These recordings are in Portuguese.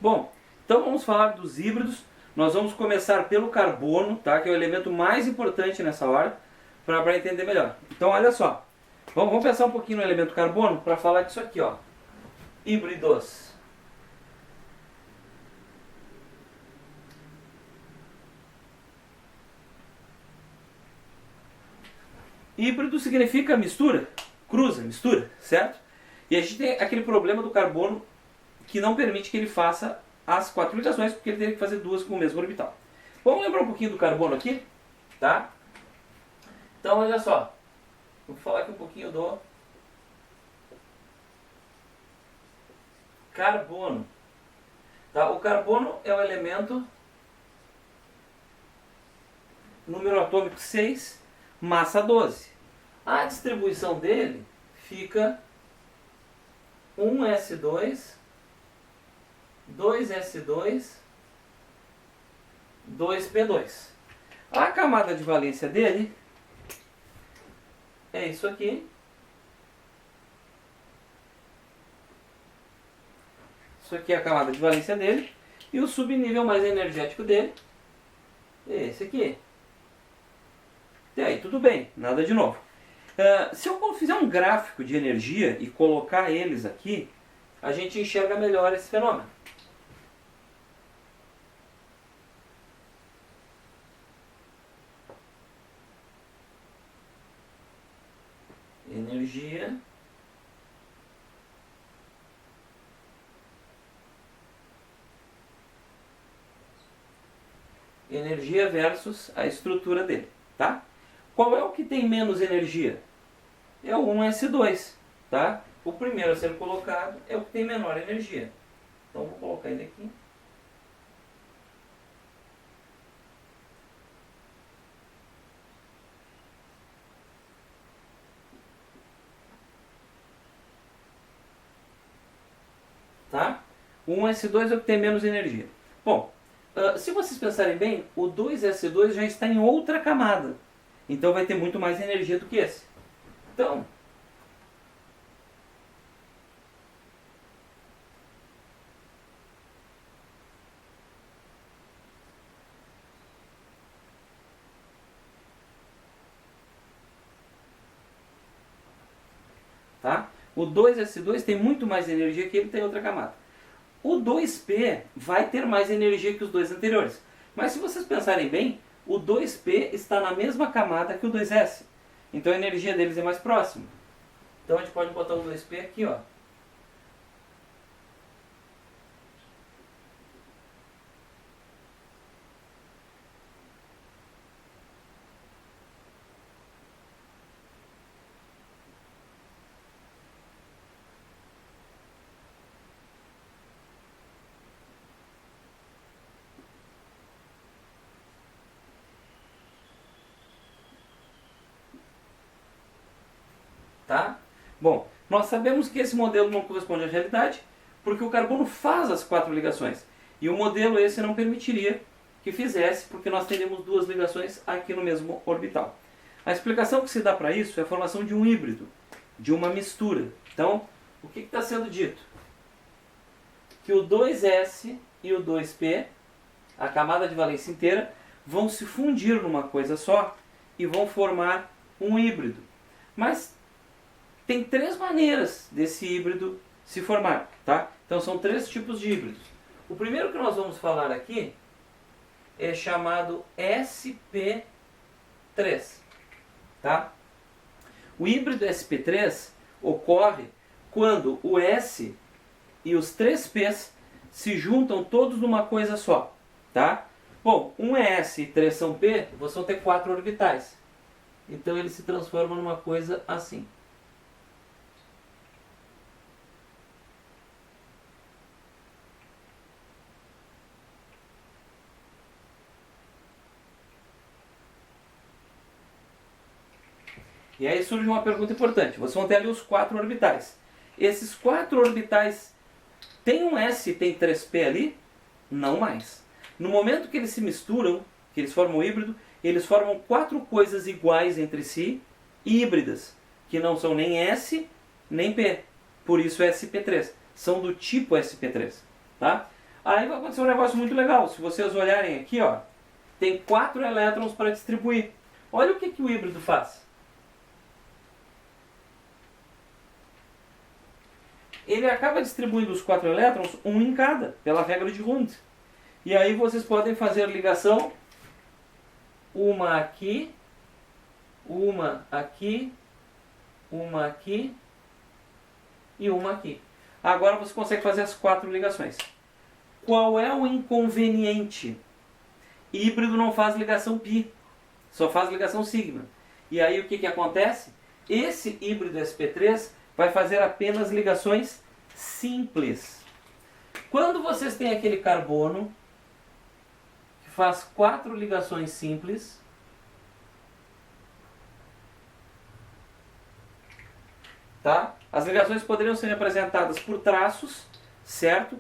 Bom, então vamos falar dos híbridos. Nós vamos começar pelo carbono, tá? Que é o elemento mais importante nessa hora, para entender melhor. Então olha só, vamos pensar um pouquinho no elemento carbono para falar disso aqui, ó. Híbridos. Híbrido significa mistura, cruza, mistura, certo? E a gente tem aquele problema do carbono que não permite que ele faça as 4 ligações, porque ele teria que fazer 2 com o mesmo orbital. Vamos lembrar um pouquinho do carbono aqui, tá? Então olha só, vou falar aqui um pouquinho do carbono. Tá? O carbono é o elemento número atômico 6, massa 12. A distribuição dele fica 1s2, 2s2, 2p2. A camada de valência dele é isso aqui. Isso aqui é a camada de valência dele. E o subnível mais energético dele é esse aqui. E aí, tudo bem, nada de novo. Se eu fizer um gráfico de energia e colocar eles aqui, a gente enxerga melhor esse fenômeno. Energia versus a estrutura dele, tá? Qual é o que tem menos energia? É o 1s2, tá? O primeiro a ser colocado é o que tem menor energia. Então vou colocar ele aqui. Tá? O 1s2 é o que tem menos energia. Bom, se vocês pensarem bem, o 2s2 já está em outra camada. Então vai ter muito mais energia do que esse. Então, tá? O 2s2 tem muito mais energia que ele tem outra camada. O 2p vai ter mais energia que os dois anteriores. Mas se vocês pensarem bem, o 2p está na mesma camada que o 2s. Então a energia deles é mais próxima. Então a gente pode botar o 2p aqui, ó. Tá? Bom, nós sabemos que esse modelo não corresponde à realidade, porque o carbono faz as 4 ligações. E o modelo esse não permitiria que fizesse, porque nós teríamos 2 ligações aqui no mesmo orbital. A explicação que se dá para isso é a formação de um híbrido, de uma mistura. Então, o que está sendo dito? Que o 2s e o 2p, a camada de valência inteira, vão se fundir numa coisa só e vão formar um híbrido. Mas tem 3 maneiras desse híbrido se formar, tá? Então são 3 tipos de híbridos. O primeiro que nós vamos falar aqui é chamado sp3, tá? O híbrido sp3 ocorre quando o S e os 3 P's se juntam todos numa coisa só, tá? Bom, um é S e 3 são P, vocês vão ter 4 orbitais. Então ele se transforma numa coisa assim. E aí surge uma pergunta importante. Vocês vão ter ali os 4 orbitais. Esses 4 orbitais tem um S e tem 3P ali? Não mais. No momento que eles se misturam, que eles formam um híbrido, eles formam 4 coisas iguais entre si, híbridas, que não são nem S nem P. Por isso é sp3. São do tipo sp3. Tá? Aí vai acontecer um negócio muito legal. Se vocês olharem aqui, ó, tem 4 elétrons para distribuir. Olha o que o híbrido faz. Ele acaba distribuindo os 4 elétrons, um em cada, pela regra de Hund. E aí vocês podem fazer ligação, uma aqui, uma aqui, uma aqui e uma aqui. Agora você consegue fazer as 4 ligações. Qual é o inconveniente? Híbrido não faz ligação π, só faz ligação sigma. E aí o que acontece? Esse híbrido sp3 vai fazer apenas ligações simples. Quando vocês têm aquele carbono que faz 4 ligações simples, tá? As ligações poderiam ser representadas por traços, certo?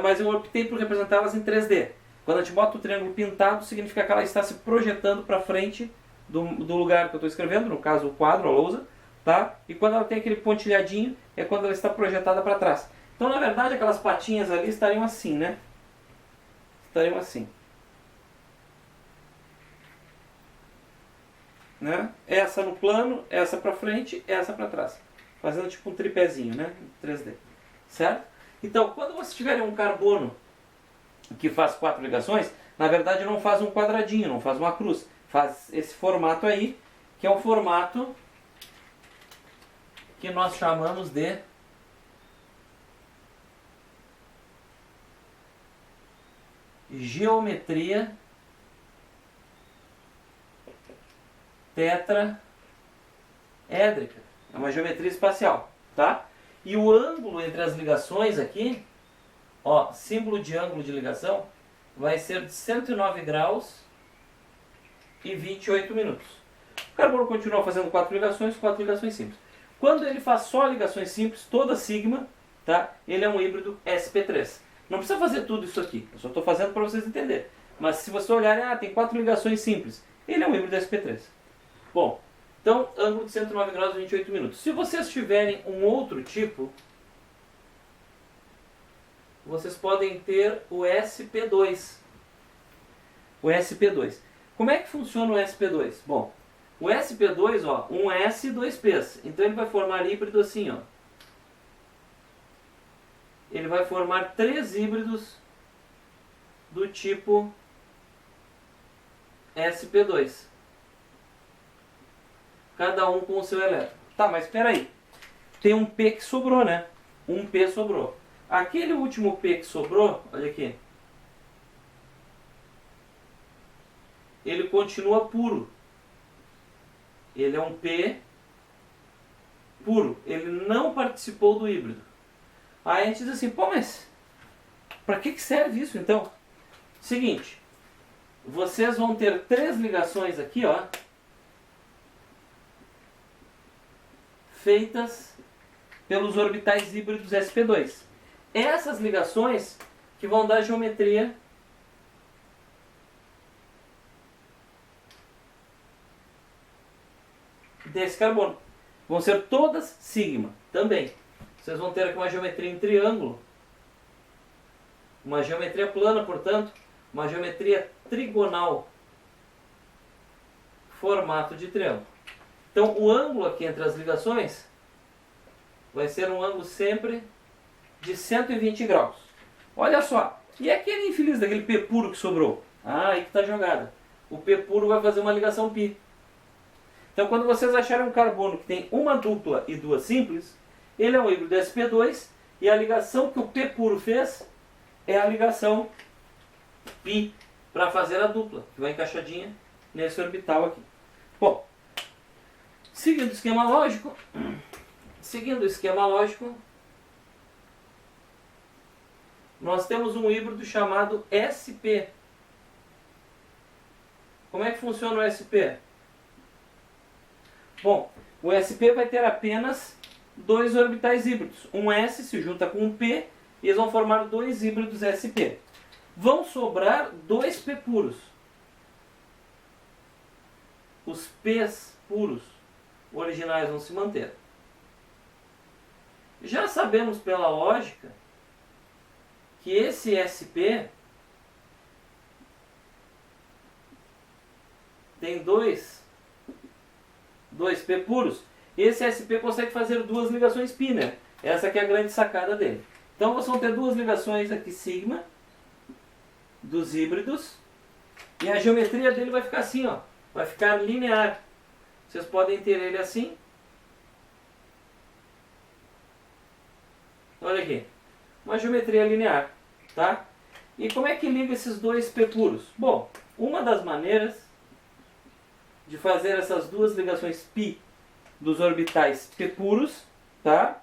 Mas eu optei por representá-las em 3D. Quando a gente bota o triângulo pintado, significa que ela está se projetando para frente do lugar que eu estou escrevendo, no caso o quadro, a lousa, tá? E quando ela tem aquele pontilhadinho, é quando ela está projetada para trás. Então, na verdade, aquelas patinhas ali estariam assim, né? Estariam assim. Né? Essa no plano, essa para frente, essa para trás. Fazendo tipo um tripézinho, né? 3D. Certo? Então, quando vocês tiverem um carbono que faz 4 ligações, na verdade não faz um quadradinho, não faz uma cruz. Faz esse formato aí, que é o formato que nós chamamos de geometria tetraédrica. É uma geometria espacial, tá? E o ângulo entre as ligações aqui, ó, símbolo de ângulo de ligação, vai ser de 109 graus e 28 minutos. O carbono continua fazendo 4 ligações simples. Quando ele faz só ligações simples, toda sigma, tá? Ele é um híbrido sp3. Não precisa fazer tudo isso aqui, eu só estou fazendo para vocês entenderem. Mas se você olhar, tem 4 ligações simples, ele é um híbrido sp3. Bom, então, ângulo de 109 graus e 28 minutos. Se vocês tiverem um outro tipo, vocês podem ter o sp2. O sp2. Como é que funciona o sp2? Bom, o sp2, ó, um S e 2 P's. Então ele vai formar híbrido assim, ó. Ele vai formar 3 híbridos do tipo sp2. Cada um com o seu elétron. Tá, mas espera aí. Tem um P que sobrou, né? Um P sobrou. Aquele último P que sobrou, olha aqui. Ele continua puro. Ele é um P puro. Ele não participou do híbrido. Aí a gente diz assim, pô, mas para que serve isso então? Seguinte, vocês vão ter 3 ligações aqui, ó, feitas pelos orbitais híbridos sp2. Essas ligações que vão dar geometria desse carbono. Vão ser todas sigma também. Vocês vão ter aqui uma geometria em triângulo, uma geometria plana, portanto, uma geometria trigonal, formato de triângulo. Então o ângulo aqui entre as ligações vai ser um ângulo sempre de 120 graus. Olha só, e aquele infeliz daquele P puro que sobrou? Ah, aí que está jogada. O P puro vai fazer uma ligação π. Então quando vocês acharem um carbono que tem uma dupla e 2 simples, ele é um híbrido sp2 e a ligação que o P puro fez é a ligação π para fazer a dupla, que vai encaixadinha nesse orbital aqui. Bom, seguindo o esquema lógico, nós temos um híbrido chamado sp. Como é que funciona o sp? Bom, o sp vai ter apenas 2 orbitais híbridos. Um S se junta com um P e eles vão formar 2 híbridos sp. Vão sobrar 2 P puros. Os P's puros originais vão se manter. Já sabemos pela lógica que esse SP tem dois P puros. Esse SP consegue fazer duas ligações π, né? Essa aqui é a grande sacada dele. Então vocês vão ter duas ligações aqui sigma dos híbridos. E a geometria dele vai ficar assim, ó. Vai ficar linear. Vocês podem ter ele assim. Olha aqui. Uma geometria linear, tá? E como é que liga esses dois P puros? Bom, uma das maneiras de fazer essas duas ligações π dos orbitais P puros, tá?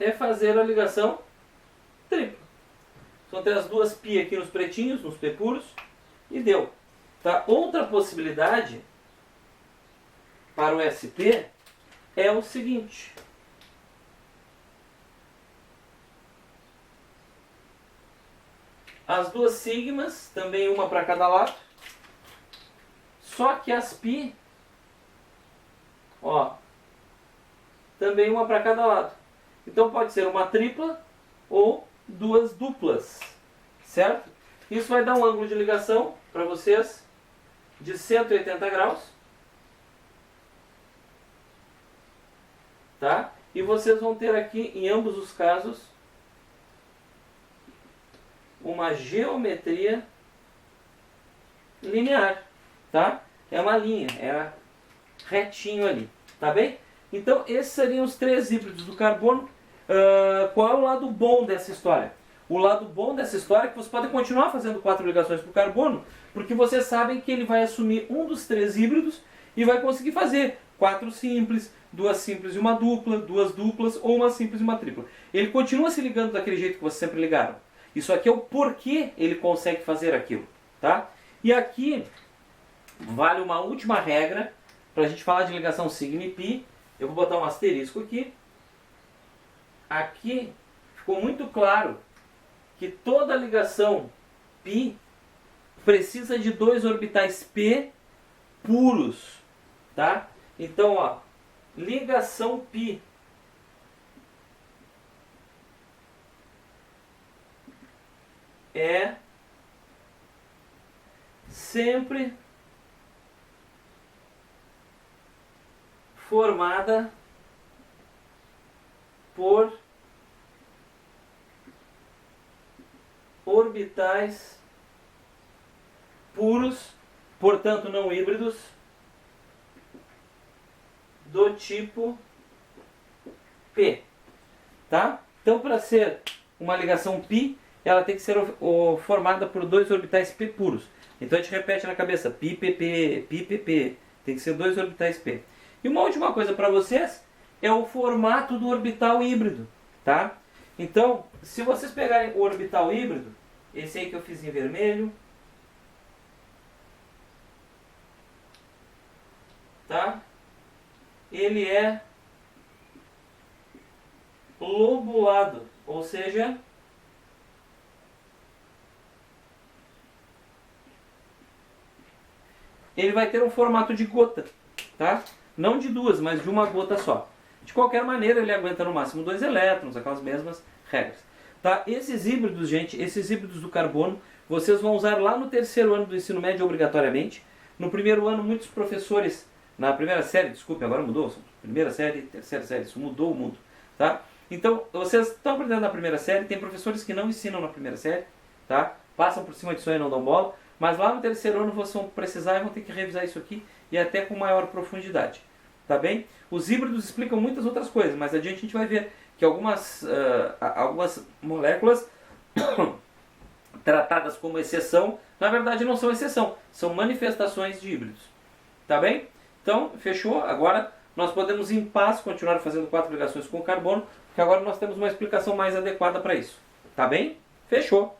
É fazer a ligação tripla. Vão ter as duas π aqui nos pretinhos, nos P puros, e deu. Tá? Outra possibilidade para o SP é o seguinte. As duas sigmas, também uma para cada lado, só que as π, ó, também uma para cada lado. Então pode ser uma tripla ou duas duplas, certo? Isso vai dar um ângulo de ligação para vocês de 180 graus, tá? E vocês vão ter aqui, em ambos os casos, uma geometria linear, tá? É uma linha, é retinho ali, tá bem? Então esses seriam os três híbridos do carbono. Qual é o lado bom dessa história? O lado bom dessa história é que você pode continuar fazendo 4 ligações para o carbono, porque vocês sabem que ele vai assumir um dos três híbridos e vai conseguir fazer 4 simples, 2 simples e uma dupla, 2 duplas ou uma simples e uma tripla. Ele continua se ligando daquele jeito que vocês sempre ligaram. Isso aqui é o porquê ele consegue fazer aquilo, tá? E aqui vale uma última regra para a gente falar de ligação sigma e π. Eu vou botar um asterisco aqui. Aqui ficou muito claro que toda ligação π precisa de dois orbitais P puros, tá? Então, ó, ligação π é sempre formada por orbitais puros, portanto não híbridos, do tipo P, tá? Então, para ser uma ligação π, ela tem que ser formada por dois orbitais P puros. Então a gente repete na cabeça, π, pp, π, pp. Tem que ser dois orbitais P. E uma última coisa para vocês é o formato do orbital híbrido, tá? Então, se vocês pegarem o orbital híbrido, esse aí que eu fiz em vermelho, tá? Ele é lobulado, ou seja, ele vai ter um formato de gota, tá? Não de duas, mas de uma gota só. De qualquer maneira, ele aguenta no máximo 2 elétrons, aquelas mesmas regras. Tá? Esses híbridos, gente, esses híbridos do carbono, vocês vão usar lá no terceiro ano do ensino médio obrigatoriamente. No primeiro ano, muitos professores, na primeira série, desculpe, agora mudou, primeira série, terceira série, isso mudou o mundo, tá? Então, vocês estão aprendendo na primeira série, tem professores que não ensinam na primeira série, tá? Passam por cima disso aí e não dão bola, mas lá no terceiro ano vocês vão precisar e vão ter que revisar isso aqui e até com maior profundidade, tá bem? Os híbridos explicam muitas outras coisas, mas adiante a gente vai ver que algumas moléculas tratadas como exceção, na verdade não são exceção, são manifestações de híbridos, tá bem? Então, fechou? Agora nós podemos em paz continuar fazendo 4 ligações com o carbono, porque agora nós temos uma explicação mais adequada para isso, tá bem? Fechou!